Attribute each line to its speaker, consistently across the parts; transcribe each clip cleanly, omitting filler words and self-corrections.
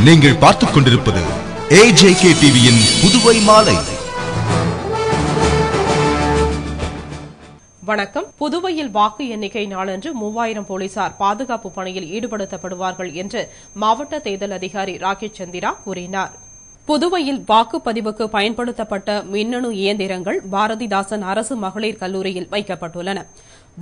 Speaker 1: நீங்கள் பார்த்துக் கொண்டிருப்பது AJK டிவியின் புதுவை மாலை.
Speaker 2: வணக்கம். புதுவையில் வாக்கு எண்ணிக்கை நாளன்று 3000 போலீசார் பாதுகாப்பு பணியில் ஈடுபடுத்தப்படுவார்கள் என்று மாவட்ட தேர்தல் அதிகாரி ராகேஷ் சந்திரா கூறினார். புதுவையில் வாக்குப்பதிவுக்கு பயன்படுத்தப்பட்ட மின்னணு இயந்திரங்கள் பாரதிதாசன் அரசு மகளிர் கல்லூரியில் வைக்கப்பட்டுள்ளன.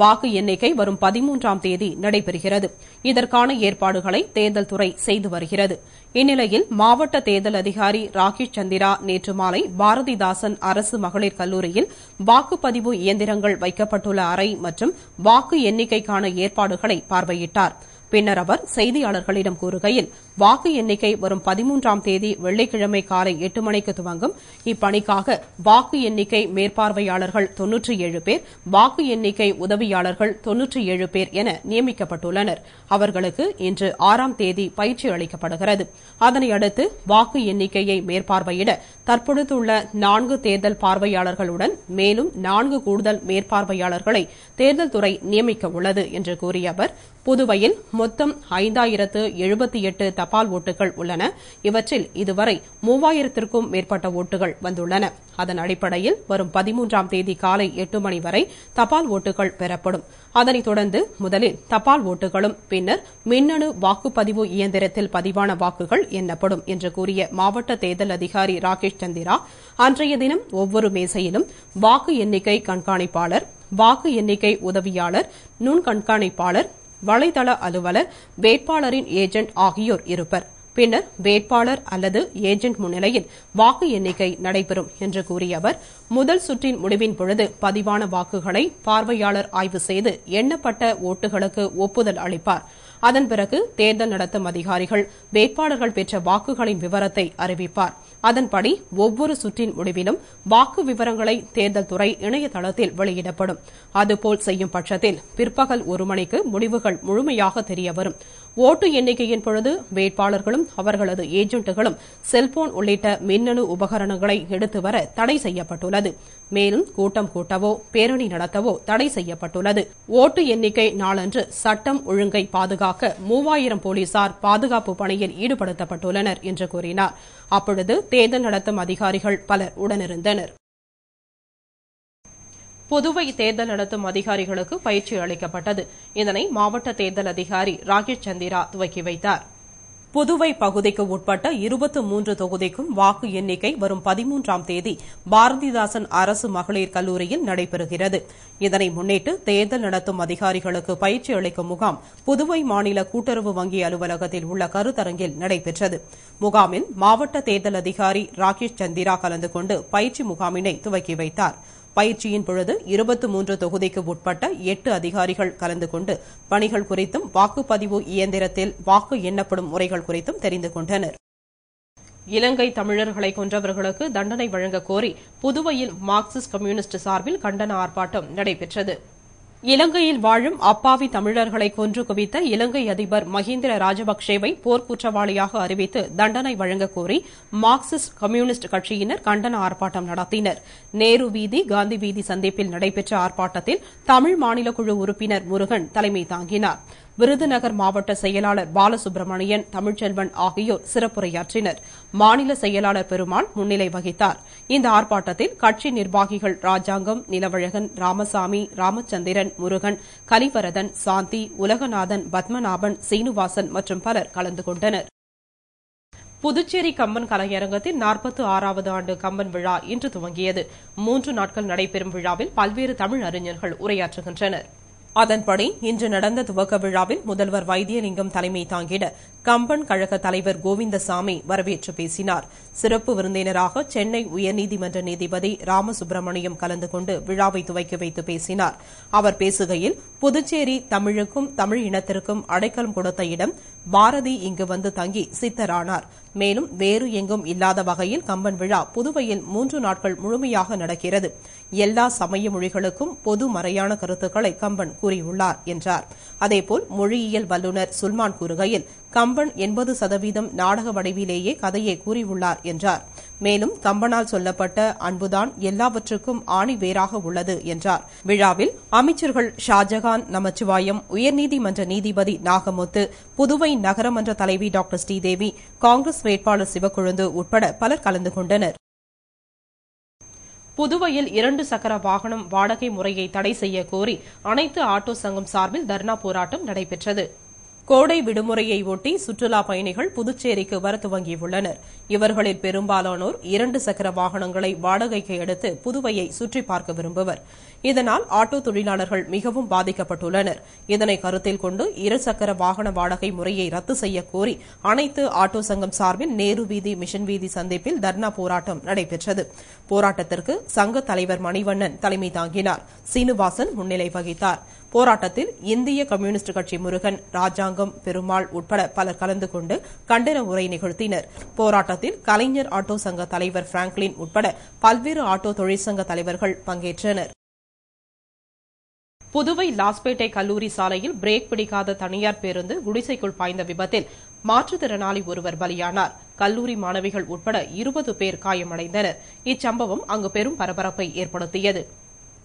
Speaker 2: வாக்கு எண்ணிக்கை வரும் 13ஆம் தேதி நடைபெறுகிறது. இதற்கான ஏற்பாடுகளை தேர்தல் துறை செய்து வருகிறது. இந்நிலையில் மாவட்ட தேர்தல் அதிகாரி ராகேஷ் சந்திரா நேற்று மாலை பாரதிதாசன் அரசு மகளிர் கல்லூரியில் வாக்குப்பதிவு இயந்திரங்கள் வைக்கப்பட்டுள்ள அறை மற்றும் வாக்கு எண்ணிக்கைக்கான ஏற்பாடுகளை பார்வையிட்டார். பின்னர் அவர் செய்தியாளர்களிடம் கூறுகையில், வாக்கு எண்ணிக்கை வரும் 13ஆம் தேதி வெள்ளிக்கிழமை காலை 8 மணிக்கு துவங்கும். இப்பணிக்காக வாக்கு எண்ணிக்கை மேற்பார்வையாளர்கள் 97 பேர், வாக்கு எண்ணிக்கை உதவியாளர்கள் 97 பேர் என நியமிக்கப்பட்டுள்ளனர். அவர்களுக்கு இன்று 6ஆம் தேதி பயிற்சி அளிக்கப்படுகிறது. அதனையடுத்து வாக்கு எண்ணிக்கையை மேற்பார்வையிட தற்பொழுதுள்ள 4 தேர்தல் பார்வையாளர்களுடன் மேலும் 4 கூடுதல் மேற்பார்வையாளர்களை தேர்தல் துறை நியமிக்க உள்ளது என்று கூறிய அவர், புதுவையில் மொத்தம் 5078 தபால் ஓட்டுகள் உள்ளன. இவற்றில் இதுவரை 3000த்திற்கும் மேற்பட்ட ஓட்டுகள் வந்துள்ளன. அதன் அடிப்படையில் வரும் 13ஆம் தேதி காலை 8 மணி வரை தபால் ஓட்டுகள் பெறப்படும். அதனைத் தொடர்ந்து முதலில் தபால் ஓட்டுகளும் பின்னர் மின்னணு வாக்குப்பதிவு இயந்திரத்தில் பதிவான வாக்குகள் எண்ணப்படும் என்று கூறிய மாவட்ட தேர்தல் அதிகாரி ராகேஷ் சந்திரா, அன்றைய தினம் ஒவ்வொரு மேசையிலும் வாக்கு எண்ணிக்கை கண்காணிப்பாளர், வாக்கு எண்ணிக்கை உதவியாளர், நுண் கண்காணிப்பாளர், வலைதள அலுவலர், வேட்பாளரின் ஏஜென்ட் ஆகியோர் இருப்பர். பின்னர் வேட்பாளர் அல்லது ஏஜென்ட் முன்னிலையில் வாக்கு எண்ணிக்கை நடைபெறும் என்று கூறிய அவர், முதல் சுற்றின் முடிவின் பொழுது பதிவான வாக்குகளை பார்வையாளர் ஆய்வு செய்து எண்ணப்பட்ட ஓட்டுகளுக்கு ஒப்புதல் அளிப்பார். அதன் பிறகு தேர்தல் நடத்தும் அதிகாரிகள் வேட்பாளர்கள் பெற்ற வாக்குகளின் விவரத்தை அறிவிப்பார். அதன்படி ஒவ்வொரு சுற்றின் முடிவிலும் வாக்கு விவரங்களை தேர்தல் துறை இணையதளத்தில் வெளியிடப்படும். அதுபோல் செய்யும் பட்சத்தில் பிற்பகல் 1 மணிக்கு முடிவுகள் முழுமையாக தெரியவரும். ஓட்டு எண்ணிக்கையின் பொழுது வேட்பாளர்களும் அவர்களது ஏஜென்ட்டுகளும் செல்போன் உள்ளிட்ட மின்னணு உபகரணங்களை எடுத்து வர தடை செய்யப்பட்டுள்ளது. மேலும் கூட்டம் கூட்டவோ பேரணி நடத்தவோ தடை செய்யப்பட்டுள்ளது. ஓட்டு எண்ணிக்கை நாளன்று சட்டம் ஒழுங்கை பாதுகாக்க 3000 போலீசார் பாதுகாப்பு பணியில் ஈடுபடுத்தப்பட்டுள்ளனர் என்று கூறினார். அப்பொழுது தேர்தல் நடத்தும் அதிகாரிகள் பலர் உடனிருந்தனர். புதுவை தேர்தல் நடத்தும் அதிகாரிகளுக்கு பயிற்சி அளிக்கப்பட்டது. இதனை மாவட்ட தேர்தல் அதிகாரி ராகேஷ் சந்திரா துவக்கி வைத்தார். புதுவை பகுதிக்கு உட்பட்ட 23 தொகுதிக்கும் வாக்கு எண்ணிக்கை வரும் 13ஆம் தேதி பாரதிதாசன் அரசு மகளிர் கல்லூரியில் நடைபெறுகிறது. இதனை முன்னிட்டு தேர்தல் நடத்தும் அதிகாரிகளுக்கு பயிற்சி அளிக்கும் முகாம் புதுவை மாநில கூட்டுறவு வங்கி அலுவலகத்தில் உள்ள கருத்தரங்கில் நடைபெற்றது. முகாமில் மாவட்ட தேர்தல் அதிகாரி ராகேஷ் சந்திரா கலந்து கொண்டு பயிற்சி முகாமினை துவக்கி வைத்தார். பயிற்சியின் பொழுது 23 தொகுதிக்கு உட்பட்ட 8 அதிகாரிகள் கலந்து கொண்டு பணிகள் குறித்தும் வாக்குப்பதிவு இயந்திரத்தில் வாக்கு எண்ணப்படும் முறைகள் குறித்தும் தெரிந்து கொண்டனர். இலங்கை தமிழர்களை கொன்றவர்களுக்கு தண்டனை வழங்க கோரி புதுவையில் மார்க்சிஸ்ட் கம்யூனிஸ்ட் சார்பில் கண்டன ஆர்ப்பாட்டம் நடைபெற்றது. இலங்கையில் வாழும் அப்பாவி தமிழர்களை கொன்று குவித்த இலங்கை அதிபர் மஹிந்திர ராஜபக்சேவை போர்க்குற்றவாளியாக அறிவித்து தண்டனை வழங்க கோரி மார்க்சிஸ்ட் கம்யூனிஸ்ட் கட்சியினர் கண்டன ஆர்ப்பாட்டம் நடத்தினர். நேரு வீதி, காந்தி வீதி சந்திப்பில் நடைபெற்ற ஆர்ப்பாட்டத்தில் தமிழ் மாநில குழு உறுப்பினர் முருகன் தலைமை தாங்கினார். விருதுநகர் மாவட்ட செயலாளர் பாலசுப்ரமணியன், தமிழ்ச்செல்வன் ஆகியோர் சிறப்புரையாற்றினர். மாநில செயலாளர் பெருமாள் முன்னிலை வகித்தார். இந்த ஆர்ப்பாட்டத்தில் கட்சி நிர்வாகிகள் ராஜாங்கம், நிலவழகன், ராமசாமி, ராமச்சந்திரன், முருகன், கலிவரதன், சாந்தி, உலகநாதன், பத்மநாபன், சீனிவாசன் மற்றும் பலர் கலந்து கொண்டனர். புதுச்சேரி கம்பன் கலையரங்கத்தில் 46வது ஆண்டு கம்பன் விழா இன்று துவங்கியது. 3 நாட்கள் நடைபெறும் விழாவில் பல்வேறு தமிழ் அறிஞர்கள் உரையாற்றுகின்றனர். அதன்படி இன்று நடந்த துவக்க விழாவில் முதல்வர் வைத்தியலிங்கம் தலைமை தாங்கிட கம்பன் கழக தலைவர் கோவிந்தசாமி வரவேற்று பேசினார். சிறப்பு விருந்தினராக சென்னை உயர்நீதிமன்ற நீதிபதி ராமசுப்ரமணியம் கலந்து கொண்டு விழாவை துவக்கி வைத்து பேசினார். அவர் பேசுகையில், புதுச்சேரி தமிழுக்கும் தமிழ் இனத்திற்கும் அடைக்கலம் கொடுத்த இடம். பாரதி இங்கு வந்து தங்கி சித்தரானார். மேலும் வேறு எங்கும் இல்லாத வகையில் கம்பன் விழா புதுவையில் 3 நாட்கள் முழுமையாக நடக்கிறது. எல்லா சமய மொழிகளுக்கும் பொது மறையான கருத்துக்களை கம்பன் கூறியுள்ளார் என்றார். அதேபோல் மொழியியல் வல்லுநர் சுல்மான் கூறுகையில், கம்பன் 80% நாடக வடிவிலேயே கதையை கூறியுள்ளார் என்றார். மேலும் கம்பனால் சொல்லப்பட்ட அன்புதான் எல்லாவற்றுக்கும் ஆணி வேராக உள்ளது என்றார். விழாவில் அமைச்சர்கள் ஷாஜகான், நமச்சிவாயம், உயர்நீதிமன்ற நீதிபதி நாகமுத்து, புதுவை நகரமன்ற தலைவி டாக்டர் ஸ்ரீதேவி, காங்கிரஸ் வேட்பாளர் சிவக்கொழுந்து உட்பட பலர் கலந்து கொண்டனர். புதுவையில் 2 சக்கர வாகனம் வாடகை முறையை தடை செய்ய கோரி அனைத்து ஆட்டோ சங்கம் சார்பில் தர்ணா போராட்டம் நடைபெற்றது. கோடை விடுமுறையை ஒட்டி சுற்றுலா பயணிகள் புதுச்சேரிக்கு வர துவங்கியுள்ளனர். இவர்களில் பெரும்பாலானோர் 2 சக்கர வாகனங்களை வாடகைக்கு எடுத்து புதுவையை சுற்றி பார்க்க விரும்புவர். இதனால் ஆட்டோ தொழிலாளர்கள் மிகவும் பாதிக்கப்பட்டுள்ளனர். இதனை கருத்தில் கொண்டு 2 சக்கர வாகன வாடகை முறையை ரத்து செய்ய கோரி அனைத்து ஆட்டோ சங்கம் சார்பில் நேரு வீதி, மிஷன் வீதி சந்திப்பில் தர்ணா போராட்டம் நடைபெற்றது. போராட்டத்திற்கு சங்க தலைவர் மணிவண்ணன் தலைமை தாங்கினார். சீனிவாசன் முன்னிலை வகித்தார். போராட்டத்தில் இந்திய கம்யூனிஸ்ட் கட்சி முருகன், ராஜாங்கம், பெருமாள் உட்பட பலர் கலந்து கொண்டு கண்டன உரை நிகழ்த்தினர். போராட்டத்தில் கலைஞர் ஆட்டோ சங்க தலைவர் பிராங்க்லின் உட்பட பல்வேறு ஆட்டோ தொழிற்சங்க தலைவர்கள் பங்கேற்றனர். புதுவை லாஸ்பேட்டை கல்லூரி சாலையில் பிரேக் பிடிக்காத தனியார் பேருந்து குடிசைக்குள் பாய்ந்த விபத்தில் மாற்றுத்திறனாளி ஒருவர் பலியானார். கல்லூரி மாணவிகள் உட்பட 20 பேர் காயமடைந்தனர். இச்சம்பவம் அங்கு பெரும் பரபரப்பை ஏற்படுத்தியது.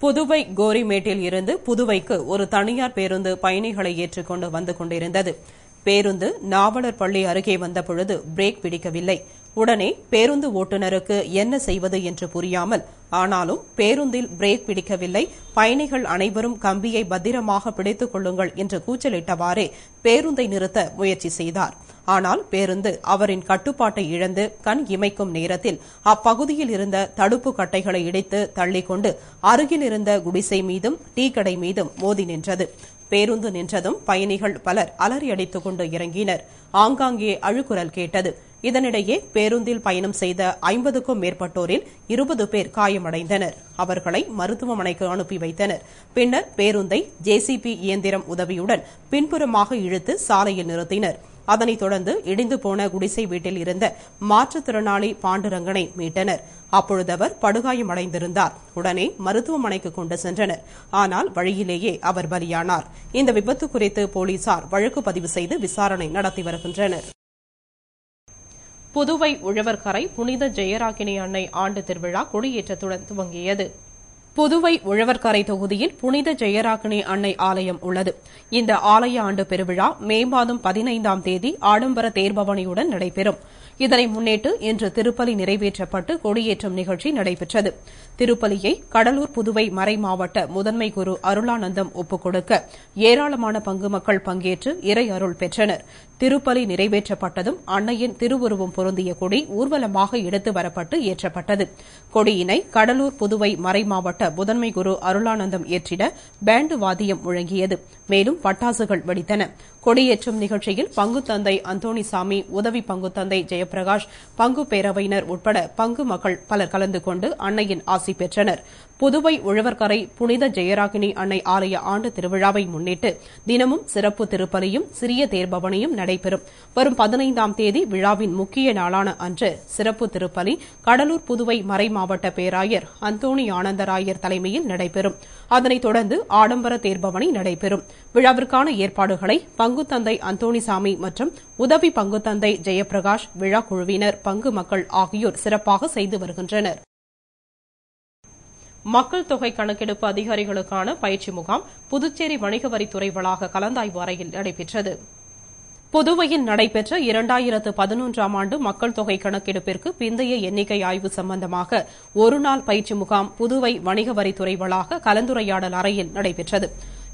Speaker 2: புதுவை கோரிமேட்டில் இருந்து புதுவைக்கு ஒரு தனியார் பேருந்து பயணிகளை ஏற்றிக்கொண்டு வந்து கொண்டிருந்தது. பேருந்து நாவலர் பள்ளி அருகே வந்தபொழுது பிரேக் பிடிக்கவில்லை. உடனே பேருந்து ஓட்டுநருக்கு என்ன செய்வது என்று புரியாமல், ஆனாலும் பேருந்தில் பிரேக் பிடிக்கவில்லை, பயணிகள் அனைவரும் கம்பியை பத்திரமாக பிடித்துக் கொள்ளுங்கள் என்று கூச்சலிட்டவாறே பேருந்தை நிறுத்த முயற்சி செய்தார். ஆனால் பேருந்து அவரின் கட்டுப்பாட்டை இழந்து கண் இமைக்கும் நேரத்தில் அப்பகுதியில் இருந்த தடுப்பு கட்டைகளை இடித்து தள்ளிக்கொண்டு அருகில் இருந்த குடிசை மீதும் டீ கடை மீதும் மோதி நின்றது. பேருந்து நின்றதும் பயணிகள் பலர் அலறி அடித்துக் கொண்டு இறங்கினர். ஆங்காங்கே அழுகுரல் கேட்டது. இதனிடையே பேருந்தில் பயணம் செய்த 50க்கும் மேற்பட்டோரில் 20 பேர் காயமடைந்தனர். அவர்களை மருத்துவமனைக்கு அனுப்பி வைத்தனர். பின்னர் பேருந்தை ஜேசிபி இயந்திரம் உதவியுடன் பின்புறமாக இழுத்து சாலையில் நிறுத்தினர். அதனைத் தொடர்ந்து இடிந்து போன குடிசை வீட்டில் இருந்த மாற்றுத்திறனாளி பாண்டுரங்கனை மீட்டனர். அப்பொழுது அவர் படுகாயமடைந்திருந்தார். உடனே மருத்துவமனைக்கு கொண்டு சென்றனர். ஆனால் வழியிலேயே அவர் பலியானார். இந்த விபத்து குறித்து போலீசார் வழக்கு பதிவு செய்து விசாரணை நடத்தி வருகின்றனர். புதுவை உழவர்கரை புனித ஜெயராகினி அன்னை ஆண்டு திருவிழா கொடியேற்றத்துடன் துவங்கியது. புதுவை உழவர்கரை தொகுதியில் புனித ஜெயராகினி அன்னை ஆலயம் உள்ளது. இந்த ஆலய ஆண்டு பெருவிழா மே மாதம் 15ஆம் தேதி ஆடம்பர தேர்பவனியுடன் நடைபெறும். இதனை முன்னிட்டு இன்று திருப்பலி நிறைவேற்றப்பட்டு கொடியேற்றும் நிகழ்ச்சி நடைபெற்றது. திருப்பலியை கடலூர் புதுவை மறை மாவட்ட முதன்மை குரு அருளானந்தம் ஒப்புக் கொடுக்க ஏராளமான பங்கு மக்கள் பங்கேற்று இறை அருள் பெற்றனர். திருப்பலி நிறைவேற்றப்பட்டதும் அன்னையின் திருவுருவம் பொருந்திய கொடி ஊர்வலமாக எடுத்து வரப்பட்டு ஏற்றப்பட்டது. கொடியினை கடலூர் புதுவை மறை மாவட்ட முதன்மை குரு அருளானந்தம் ஏற்றிட பேண்டு வாத்தியம் முழங்கியது. மேலும் பட்டாசுகள் வெடித்தன. கொடியேற்றும் நிகழ்ச்சியில் பங்குத்தந்தை அந்தோணிசாமி, உதவி பங்குத்தந்தை ஜெயபிரகாஷ், பங்கு பேரவையினர் உட்பட பங்கு மக்கள் பலர் கலந்து கொண்டு அன்னையின் ஆசி பெற்றனர். புதுவை உழவர்கரை புனித ஜெயராகினி அன்னை ஆலய ஆண்டு திருவிழாவை முன்னிட்டு தினமும் சிறப்பு திருப்பலியும் சிறிய தேர்பவனியும் நடைபெறும். வரும் 15ஆம் தேதி விழாவின் முக்கிய நாளான அன்று சிறப்பு திருப்பலி கடலூர் புதுவை மறை மாவட்ட பேராயர் அந்தோணி ஆனந்தராயர் தலைமையில் நடைபெறும். அதனைத் தொடர்ந்து ஆடம்பர தேர்பவனி நடைபெறும். விழாவிற்கான ஏற்பாடுகளை பங்குத்தந்தை அந்தோணிசாமி மற்றும் உதவி பங்குத்தந்தை ஜெயபிரகாஷ், விழா குழுவினர், பங்கு மக்கள் ஆகியோர் சிறப்பாக செய்து வருகின்றனர். மக்கள் தொகை கணக்கெடுப்பு அதிகாரிகளுக்கான பயிற்சி முகாம் புதுச்சேரி வணிக வரித்துறை வளாக கலந்தாய்வு அறையில் நடைபெற்றது. புதுவையில் நடைபெற்ற 2011ஆம் ஆண்டு மக்கள் தொகை கணக்கெடுப்பிற்கு பிந்தைய எண்ணிக்கை ஆய்வு சம்பந்தமாக ஒருநாள் பயிற்சி முகாம் புதுவை வணிக வரித்துறை வளாக கலந்துரையாடல் அறையில் நடைபெற்றது.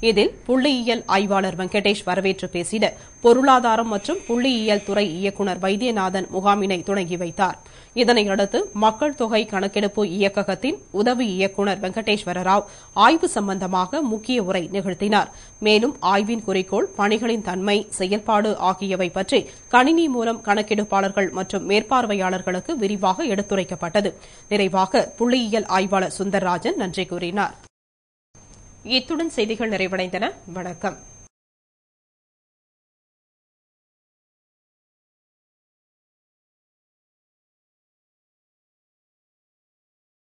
Speaker 2: இதில் புள்ளியியல் ஆய்வாளர் வெங்கடேஷ் வரவேற்று பேசினார். பொருளாதாரம் மற்றும் புள்ளியியல் துறை இயக்குநர் வைத்தியநாதன் முகாமினை தொடங்கி வைத்தார். இதனையடுத்து மக்கள் தொகை கணக்கெடுப்பு இயக்ககத்தின் உதவி இயக்குநர் வெங்கடேஸ்வர ராவ் ஆய்வு சம்பந்தமாக முக்கிய உரை நிகழ்த்தினார். மேலும் ஆய்வின் குறிக்கோள், பணிகளின் தன்மை, செயல்பாடு ஆகியவை பற்றி கணினி மூலம் கணக்கெடுப்பாளர்கள் மற்றும் மேற்பார்வையாளர்களுக்கு விரிவாக எடுத்துரைக்கப்பட்டது. நிறைவாக புள்ளியியல் ஆய்வாளர் சுந்தர்ராஜன் நன்றி கூறினார். இத்துடன் செய்திகள் நிறைவடைந்தன. வணக்கம்.